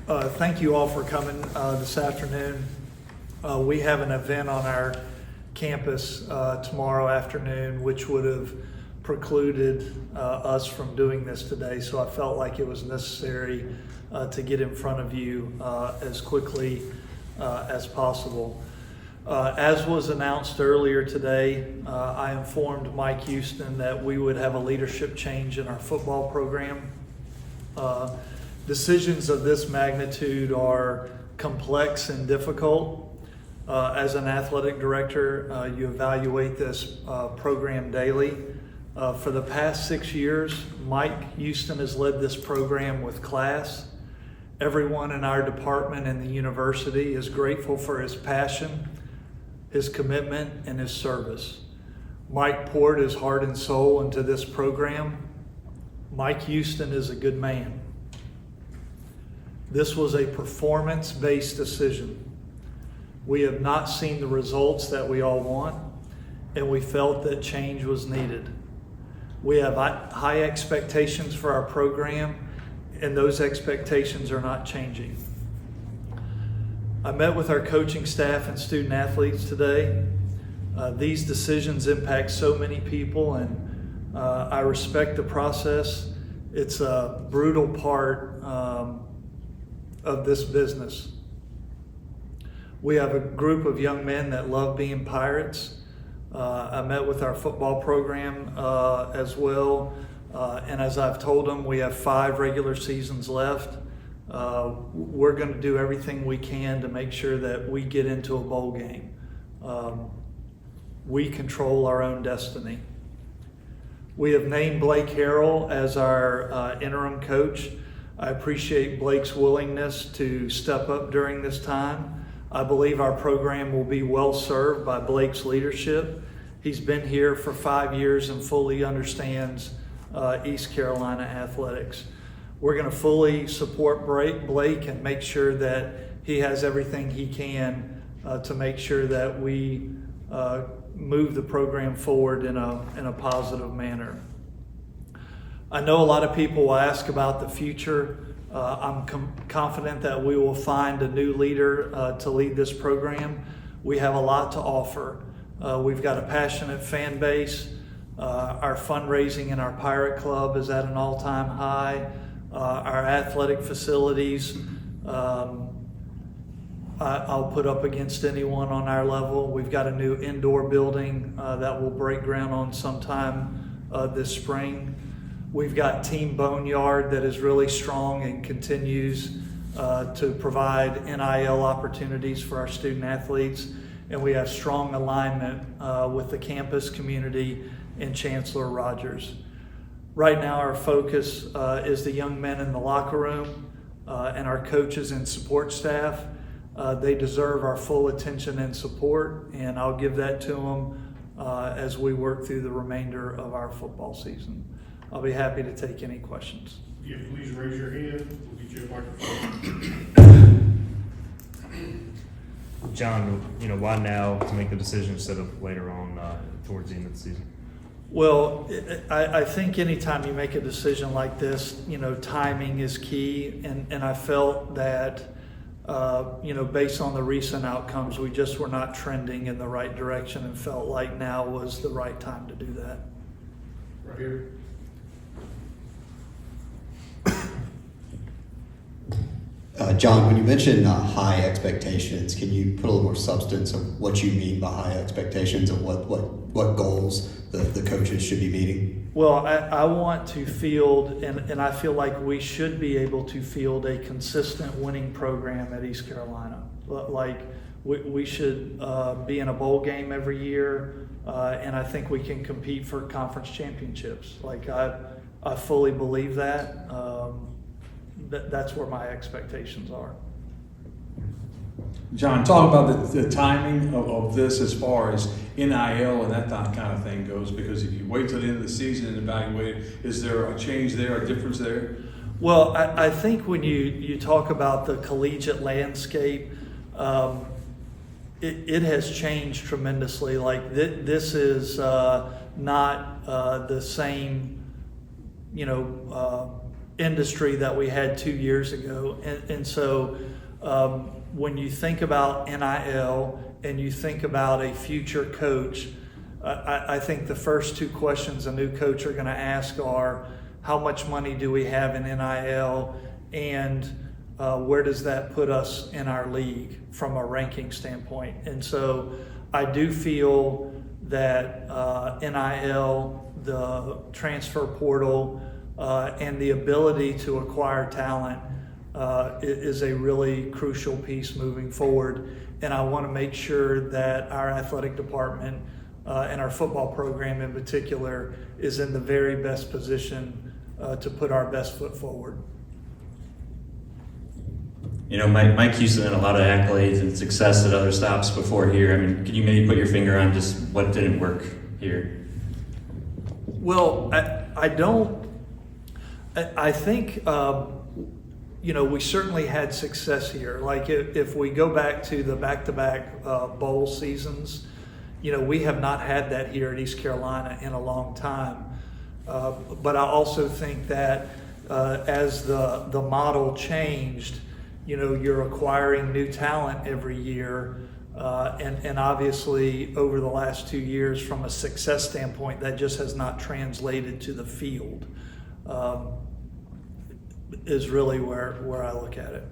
Thank you all for coming this afternoon. We have an event on our campus tomorrow afternoon, which would have precluded us from doing this today. So I felt like it was necessary to get in front of you as quickly as possible. As was announced earlier today, I informed Mike Houston that we would have a leadership change in our football program. Decisions of this magnitude are complex and difficult. As an athletic director, you evaluate this program daily. For the past 6 years, Mike Houston has led this program with class. Everyone in our department and the university is grateful for his passion, his commitment, and his service. Mike poured his heart and soul into this program. Mike Houston is a good man. This was a performance-based decision. We have not seen the results that we all want, and we felt that change was needed. We have high expectations for our program, and those expectations are not changing. I met with our coaching staff and student athletes today. These decisions impact so many people, and I respect the process. It's a brutal part of this business. We have a group of young men that love being Pirates. I met with our football program as well, and as I've told them, we have 5 regular seasons left. We're going to do everything we can to make sure that we get into a bowl game. We control our own destiny. We have named Blake Harrell as our interim coach. I appreciate Blake's willingness to step up during this time. I believe our program will be well served by Blake's leadership. He's been here for 5 years and fully understands East Carolina athletics. We're going to fully support Blake and make sure that he has everything he can to make sure that we move the program forward in a positive manner. I know a lot of people will ask about the future. I'm confident that we will find a new leader to lead this program. We have a lot to offer. We've got a passionate fan base. Our fundraising in our Pirate Club is at an all-time high. Our athletic facilities, I'll put up against anyone on our level. We've got a new indoor building that will break ground on sometime this spring. We've got Team Boneyard that is really strong and continues to provide NIL opportunities for our student athletes. And we have strong alignment with the campus community and Chancellor Rogers. Right now, our focus is the young men in the locker room and our coaches and support staff. They deserve our full attention and support, and I'll give that to them as we work through the remainder of our football season. I'll be happy to take any questions. Yeah, please raise your hand. We'll get you a microphone. John, why now to make the decision instead of later on towards the end of the season? Well, I think anytime you make a decision like this, timing is key, and I felt that, based on the recent outcomes, we just were not trending in the right direction and felt like now was the right time to do that. Right here. John, when you mention high expectations, can you put a little more substance of what you mean by high expectations and what goals the coaches should be meeting? Well, I want to field, and I feel like we should be able to field a consistent winning program at East Carolina. Like we should be in a bowl game every year, and I think we can compete for conference championships. Like I fully believe that. That's where my expectations are. John, talk about the timing of this as far as NIL and that kind of thing goes, because if you wait till the end of the season and evaluate it, is there a change there, a difference there? Well, I think when you talk about the collegiate landscape, it has changed tremendously. Like this is not the same, industry that we had 2 years ago. And so when you think about NIL and you think about a future coach, I think the first two questions a new coach are going to ask are, how much money do we have in NIL, and where does that put us in our league from a ranking standpoint? And so I do feel that NIL, the transfer portal, and the ability to acquire talent is a really crucial piece moving forward. And I want to make sure that our athletic department and our football program in particular is in the very best position to put our best foot forward. You know, Mike Houston had a lot of accolades and success at other stops before here. I mean, could you maybe put your finger on just what didn't work here? Well, I think, we certainly had success here. Like if we go back to the back-to-back bowl seasons, we have not had that here at East Carolina in a long time. But I also think that as the model changed, you're acquiring new talent every year. And obviously over the last 2 years, from a success standpoint, that just has not translated to the field, is really where I look at it.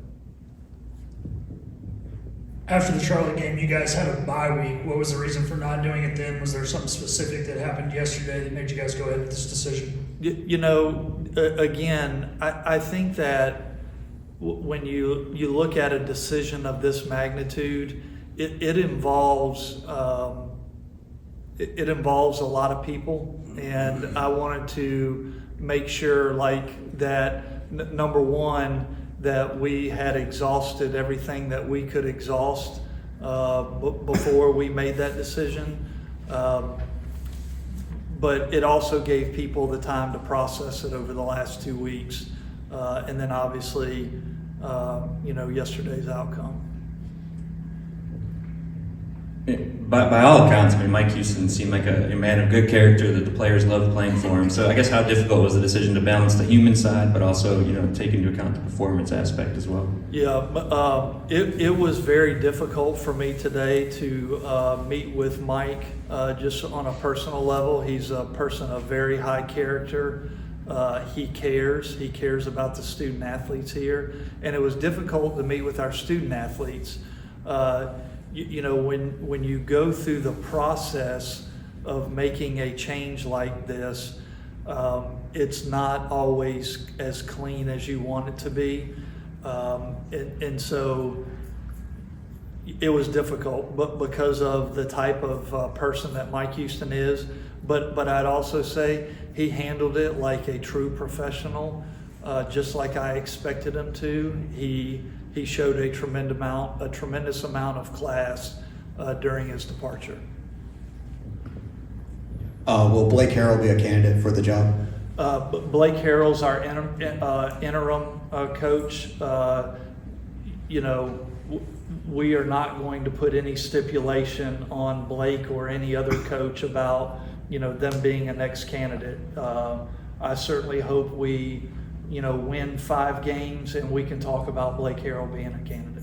After the Charlotte game, you guys had a bye week. What was the reason for not doing it then? Was there something specific that happened yesterday that made you guys go ahead with this decision? Again, I think that when you look at a decision of this magnitude, it involves a lot of people, and I wanted to make sure that number one, that we had exhausted everything that we could exhaust before we made that decision. But it also gave people the time to process it over the last 2 weeks. And then obviously, yesterday's outcome. By all accounts, I mean, Mike Houston seemed like a man of good character that the players loved playing for him. So I guess how difficult was the decision to balance the human side, but also, take into account the performance aspect as well? Yeah, it was very difficult for me today to meet with Mike just on a personal level. He's a person of very high character. He cares about the student athletes here. And it was difficult to meet with our student athletes. When you go through the process of making a change like this, it's not always as clean as you want it to be. And so it was difficult, but because of the type of person that Mike Houston is. But I'd also say he handled it like a true professional, just like I expected him to. He showed a tremendous amount of class during his departure. Will Blake Harrell be a candidate for the job? Blake Harrell's our interim coach. We are not going to put any stipulation on Blake or any other coach about them being a next candidate. I certainly hope we win 5 games and we can talk about Blake Harrell being a candidate.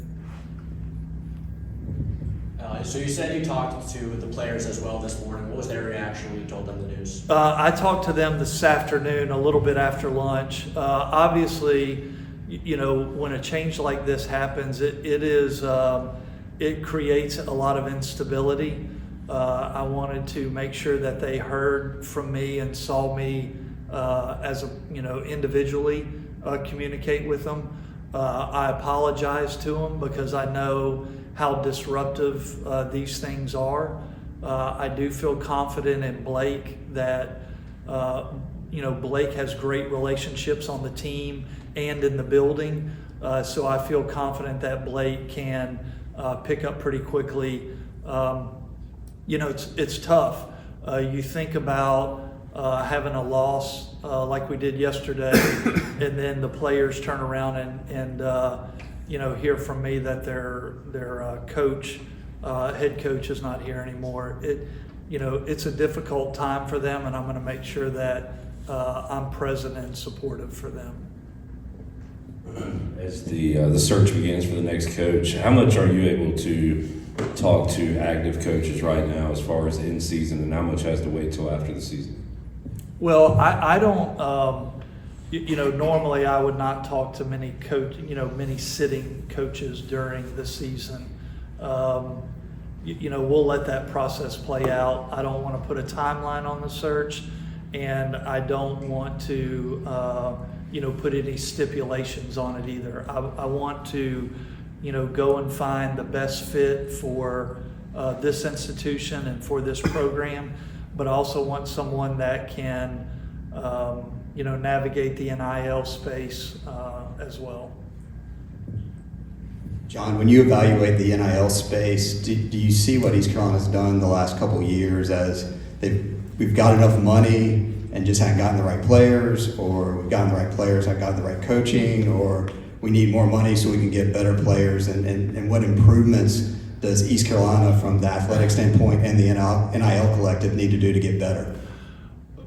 So you said you talked to the players as well this morning. What was their reaction when you told them the news? I talked to them this afternoon, a little bit after lunch. Obviously, when a change like this happens, it creates a lot of instability. I wanted to make sure that they heard from me and saw me as individually communicate with them. I apologize to them because I know how disruptive these things are. I do feel confident in Blake that Blake has great relationships on the team and in the building, so I feel confident that Blake can pick up pretty quickly. It's tough. You think about having a loss like we did yesterday, and then the players turn around and hear from me that their coach, head coach, is not here anymore. It's a difficult time for them, and I'm going to make sure that I'm present and supportive for them. As the search begins for the next coach, how much are you able to talk to active coaches right now as far as in season, and how much has to wait till after the season? Well, I don't, normally I would not talk to many many sitting coaches during the season. We'll let that process play out. I don't want to put a timeline on the search, and I don't want to, put any stipulations on it either. I want to, go and find the best fit for this institution and for this program, but I also want someone that can, navigate the NIL space as well. John, when you evaluate the NIL space, do you see what East Carolina's done the last couple of years as we've got enough money and just haven't gotten the right players, or we've gotten the right players, haven't gotten the right coaching, or we need more money so we can get better players, and what improvements does East Carolina from the athletic standpoint and the NIL collective need to do to get better?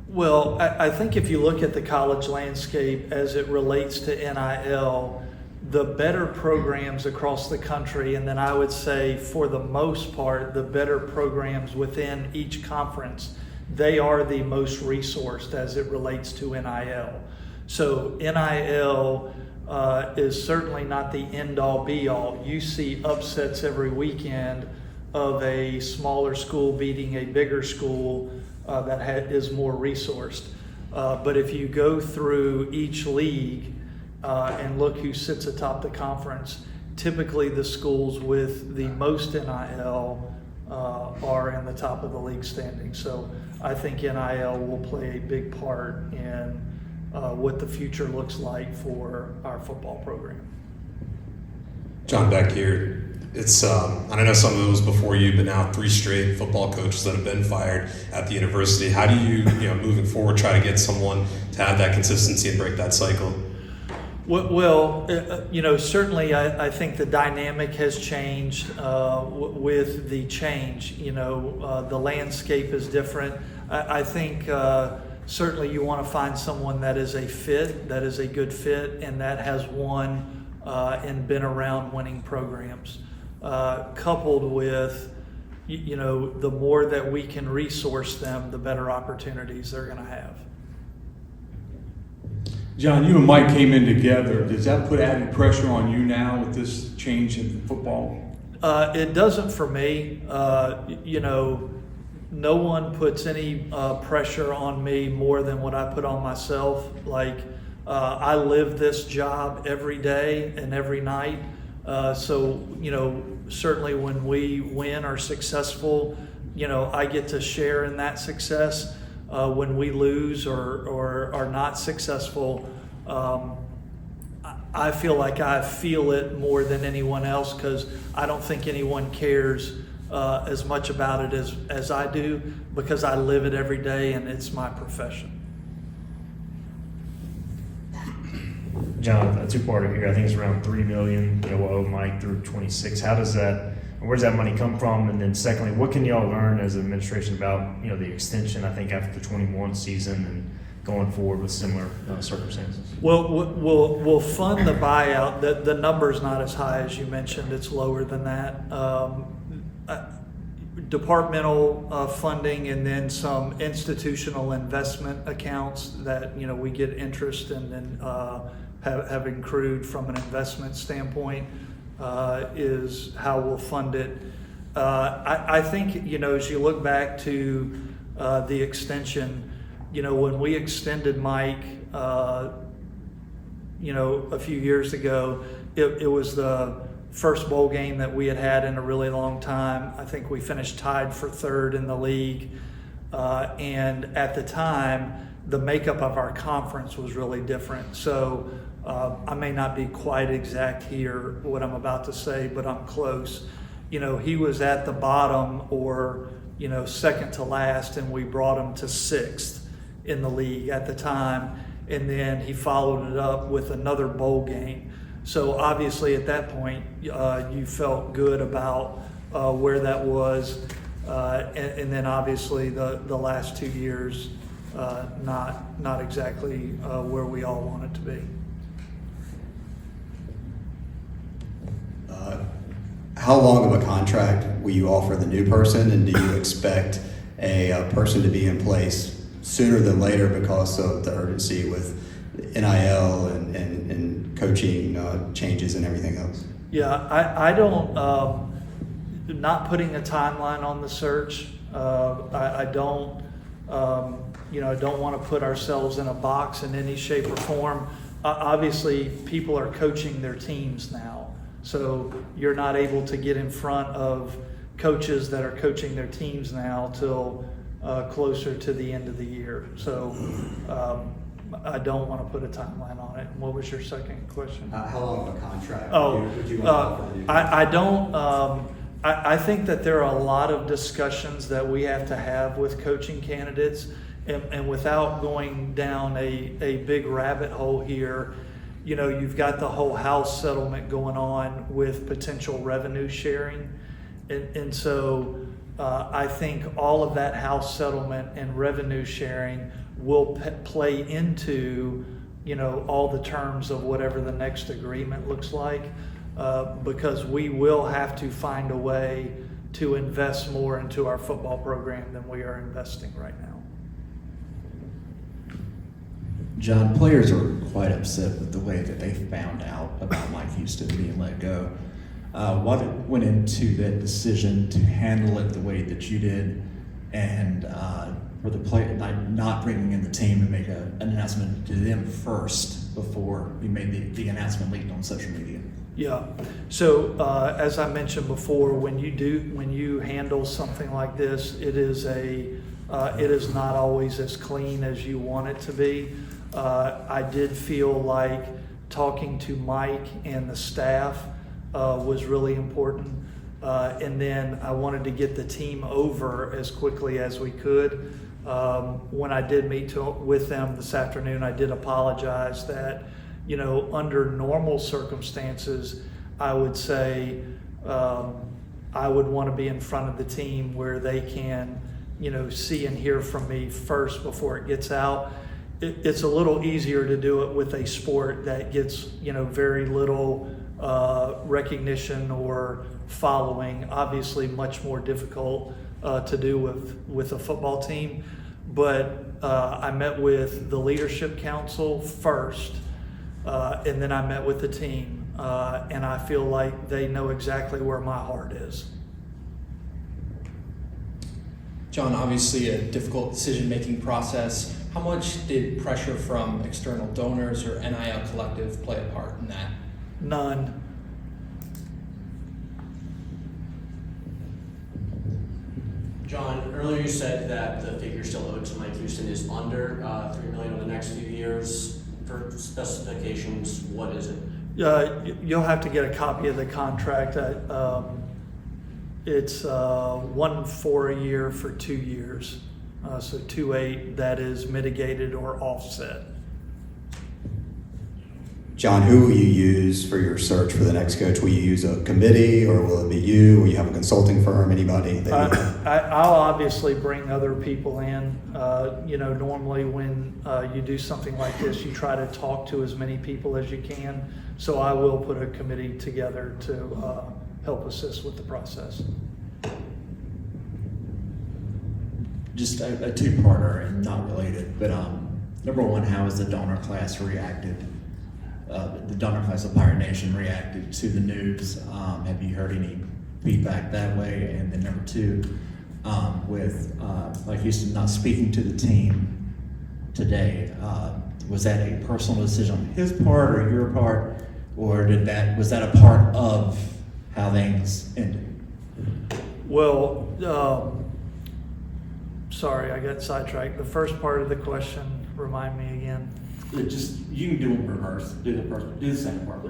Well, I think if you look at the college landscape as it relates to NIL, the better programs across the country, and then I would say for the most part, the better programs within each conference, they are the most resourced as it relates to NIL. So NIL is certainly not the end-all be-all. You see upsets every weekend of a smaller school beating a bigger school that is more resourced. But if you go through each league and look who sits atop the conference, typically the schools with the most NIL are in the top of the league standing. So I think NIL will play a big part in what the future looks like for our football program. John, back here. It's I don't know, some of it was before you, but now 3 straight football coaches that have been fired at the university. How do you moving forward, try to get someone to have that consistency and break that cycle? Well, certainly I think the dynamic has changed with the change. The landscape is different. I think certainly you want to find someone that is a fit, that is a good fit, and that has won and been around winning programs. Coupled with, the more that we can resource them, the better opportunities they're going to have. John, you and Mike came in together. Does that put added pressure on you now with this change in football? It doesn't for me. No one puts any pressure on me more than what I put on myself. I live this job every day and every night. Certainly when we win or successful, I get to share in that success. When we lose or are not successful, I feel like I feel it more than anyone else, because I don't think anyone cares as much about it as I do, because I live it every day and it's my profession. John, a two-parter here. I think it's around $3 million. We'll owe Mike through 26. Where does that money come from? And then secondly, what can y'all learn as an administration about the extension? I think after the 21 season and going forward with similar circumstances. Well, we'll fund the buyout. The number's not as high as you mentioned. It's lower than that. Departmental funding, and then some institutional investment accounts that we get interest and then have accrued from an investment standpoint. Is how we'll fund it. I think, as you look back to the extension, when we extended Mike, a few years ago, it was the first bowl game that we had in a really long time. I think we finished tied for 3rd in the league. And at the time, the makeup of our conference was really different. So I may not be quite exact here what I'm about to say, but I'm close. He was at the bottom or, second to last, and we brought him to 6th in the league at the time. And then he followed it up with another bowl game. So obviously at that point, you felt good about where that was. And then obviously the last 2 years, not exactly where we all want it to be. how long of a contract will you offer the new person, and do you expect a person to be in place sooner than later because of the urgency with NIL and coaching changes and everything else? Yeah, I don't, not putting a timeline on the search. I don't, I don't want to put ourselves in a box in any shape or form. Obviously, people are coaching their teams now, so you're not able to get in front of coaches that are coaching their teams now till closer to the end of the year. So I don't want to put a timeline on it. What was your second question? How long of a contract would you want to offer the new person? I don't. I think that there are a lot of discussions that we have to have with coaching candidates, and without going down a big rabbit hole here, you've got the whole house settlement going on with potential revenue sharing, and so I think all of that house settlement and revenue sharing will play into all the terms of whatever the next agreement looks like. Because we will have to find a way to invest more into our football program than we are investing right now. John, players are quite upset with the way that they found out about Mike Houston being let go. What went into that decision to handle it the way that you did, and for the player not bringing in the team and make an announcement to them first before you made the announcement leaked on social media? Yeah. So as I mentioned before, when you handle something like this, it is not always as clean as you want it to be. I did feel like talking to Mike and the staff was really important, and then I wanted to get the team over as quickly as we could. When I did meet with them this afternoon, I did apologize that, under normal circumstances, I would say I would want to be in front of the team where they can, see and hear from me first before it gets out. It's a little easier to do it with a sport that gets, very little recognition or following. Obviously, much more difficult to do with a football team. But I met with the leadership council first. And then I met with the team, and I feel like they know exactly where my heart is. John, obviously a difficult decision-making process. How much did pressure from external donors or NIL Collective play a part in that? None. John, earlier you said that the figure still owed to Mike Houston is under $3 million over the next few years. For specifications, what is it? You'll have to get a copy of the contract. It's 1.4 a year for 2 years. So 2.8 that is mitigated or offset. John, who will you use for your search for the next coach? Will you use a committee, or will it be you? Will you have a consulting firm? Anybody? I'll obviously bring other people in. Normally when you do something like this, you try to talk to as many people as you can. So I will put a committee together to help assist with the process. Just a two-parter and not related, but number one, how has the donor class reacted? The donor class of Pirate Nation reacted to the news. Have you heard any feedback that way? And then number two, with Mike Houston not speaking to the team today, was that a personal decision on his part or your part, or was that a part of how things ended? Well, sorry, I got sidetracked. The first part of the question, remind me again. You can do it in reverse. Do the second part.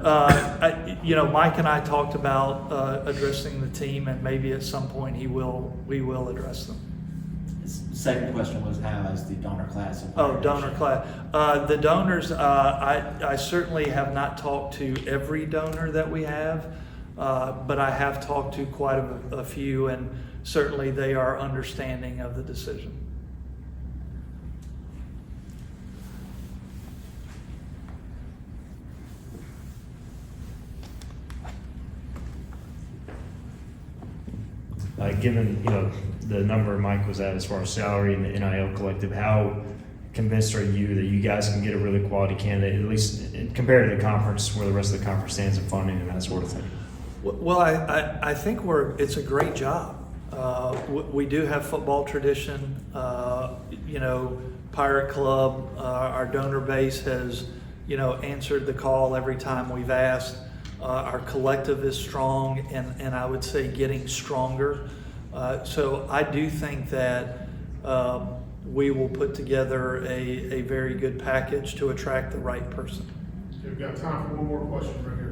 Mike and I talked about addressing the team, and maybe at some point we will address them. The second question was, how has the donor class? Donor class. The donors, I certainly have not talked to every donor that we have, but I have talked to quite a few, and certainly they are understanding of the decision. given the number Mike was at as far as salary and the NIL collective, how convinced are you that you guys can get a really quality candidate, at least compared to the conference where the rest of the conference stands in funding and that sort of thing? Well, I think it's a great job. We do have football tradition. Pirate Club, our donor base has, answered the call every time we've asked. Our collective is strong and I would say getting stronger. So I do think that we will put together a very good package to attract the right person. We've got time for one more question right here.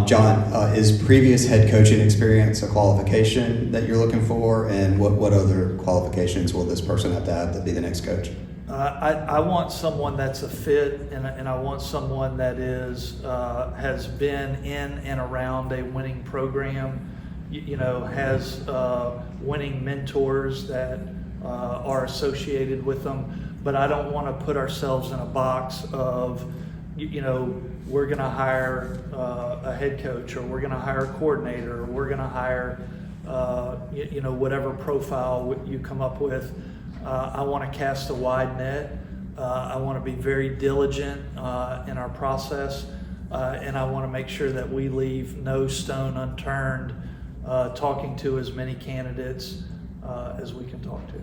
John, is previous head coaching experience a qualification that you're looking for, and what other qualifications will this person have to be the next coach? I want someone that's a fit, and I want someone that has been in and around a winning program, has winning mentors that are associated with them. But I don't want to put ourselves in a box of, we're going to hire a head coach, or we're going to hire a coordinator, or we're going to hire, whatever profile you come up with. I want to cast a wide net. I want to be very diligent in our process, and I want to make sure that we leave no stone unturned, talking to as many candidates as we can talk to.